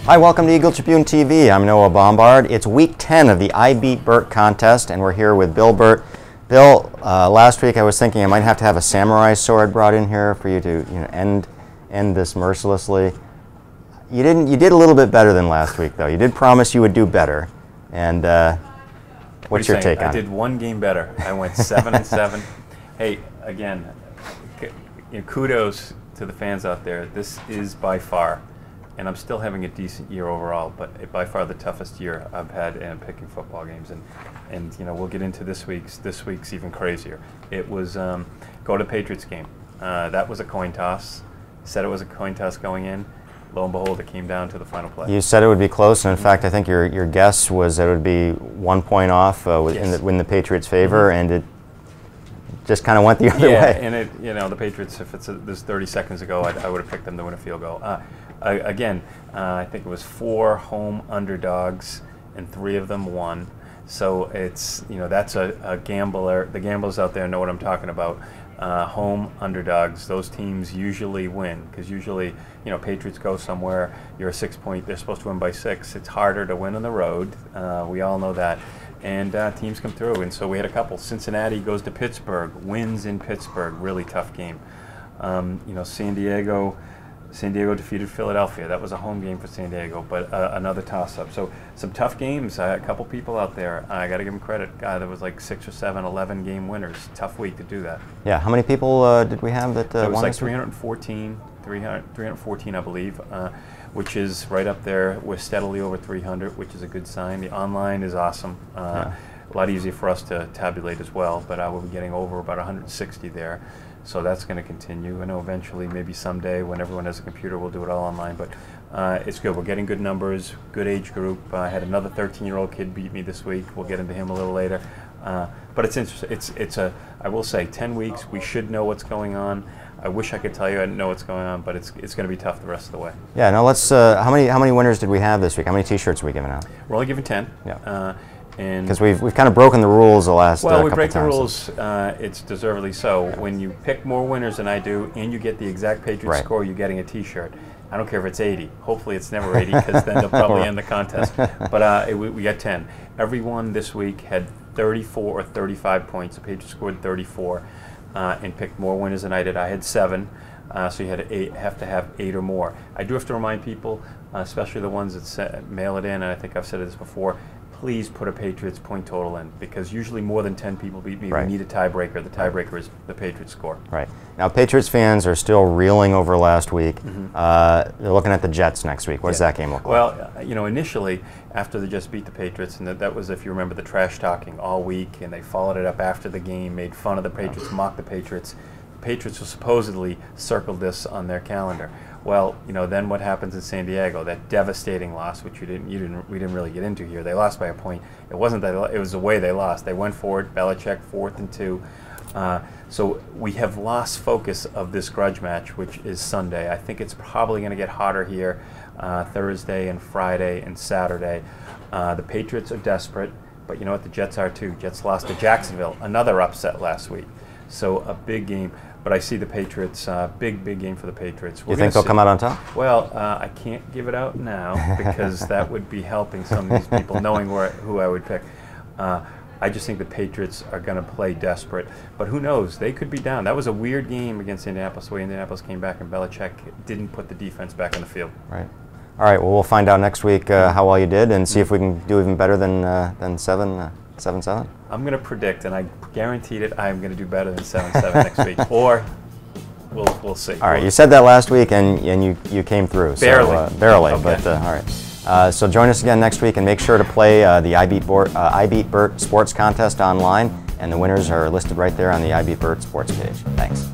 Hi, welcome to Eagle Tribune TV. I'm Noah Bombard. It's week 10 of the I Beat Burt contest, and we're here with Bill Burt. Bill, last week I was thinking I might have to have a samurai sword brought in here for you to end this mercilessly. You didn't. You did a little bit better than last week, though. You did promise you would do better. And what's your take on it? I did one game better. I went 7-7. Hey, again, kudos to the fans out there. This is by far, and I'm still having a decent year overall, but by far the toughest year I've had in picking football games. And we'll get into this week's. This week's even crazier. It was go to Patriots game. That was a coin toss. Said it was a coin toss going in. Lo and behold, it came down to the final play. You said it would be close, and in fact, I think your guess was that it would be 1 point off in the Patriots' favor, and it just kind of went the other way. And the Patriots, if this 30 seconds ago, I would have picked them to win a field goal. Again, I think it was 4 home underdogs, and 3 of them won. So it's that's a gambler. The gamblers out there know what I'm talking about. Home underdogs, those teams usually win, because usually, Patriots go somewhere, you're a 6-point, they're supposed to win by 6. It's harder to win on the road. We all know that. And teams come through, and so we had a couple. Cincinnati goes to Pittsburgh, wins in Pittsburgh, really tough game. San Diego defeated Philadelphia. That was a home game for San Diego, but another toss-up. So some tough games. A couple people out there. I got to give them credit. There was like 6 or 7, 11 game winners. Tough week to do that. Yeah. How many people did we have that won? It was like 314, I believe, which is right up there. We're steadily over 300, which is a good sign. The online is awesome. A lot easier for us to tabulate as well, but we'll be getting over about 160 there. So that's going to continue. I know eventually, maybe someday, when everyone has a computer, we'll do it all online. But it's good. We're getting good numbers, good age group. I had another 13-year-old kid beat me this week. We'll get into him a little later. But it's interesting. I will say, 10 weeks. We should know what's going on. I wish I could tell you I didn't know what's going on, but it's going to be tough the rest of the way. Yeah. Now let's. How many winners did we have this week? How many T-shirts are we giving out? We're only giving 10. Yeah. Because we've kind of broken the rules the last couple we break times. the rules. It's deservedly so. When you pick more winners than I do, and you get the exact Patriots score, you're getting a T-shirt. I don't care if it's 80. Hopefully it's never 80, because then they'll probably end the contest. But we got 10. Everyone this week had 34 or 35 points. The Patriots scored 34 and picked more winners than I did. I had 7. So you have to have 8 or more. I do have to remind people, especially the ones that mail it in, and I think I've said this before, please put a Patriots point total in, because usually more than 10 people beat me. We need a tiebreaker. The tiebreaker is the Patriots score. Right. Now, Patriots fans are still reeling over last week. They're looking at the Jets next week. What does that game look like? Well, initially, after they just beat the Patriots, and that was, if you remember, the trash talking all week, and they followed it up after the game, made fun of the Patriots, mocked the Patriots. The Patriots will supposedly circled this on their calendar. Well, then what happens in San Diego? That devastating loss, which we didn't really get into here. They lost by a point. It wasn't that; it was the way they lost. They went for it. Belichick 4th and 2. So we have lost focus of this grudge match, which is Sunday. I think it's probably going to get hotter here, Thursday and Friday and Saturday. The Patriots are desperate, but you know what? The Jets are too. Jets lost to Jacksonville, another upset last week. So a big game. But I see the Patriots, big game for the Patriots. You think they'll come out on top? Well, I can't give it out now, because that would be helping some of these people knowing who I would pick. I just think the Patriots are going to play desperate. But who knows? They could be down. That was a weird game against Indianapolis, the way Indianapolis came back, and Belichick didn't put the defense back on the field. Right. All right. Well, we'll find out next week how well you did, and see if we can do even better than 7-7. I'm going to predict, and I guaranteed it, I'm going to do better than 7-7 next week. Or we'll see. All right, you said that last week, and you came through. Barely. So, barely, okay. But all right. So join us again next week, and make sure to play the I Beat Burt Sports Contest online, and the winners are listed right there on the I Beat Burt Sports page. Thanks.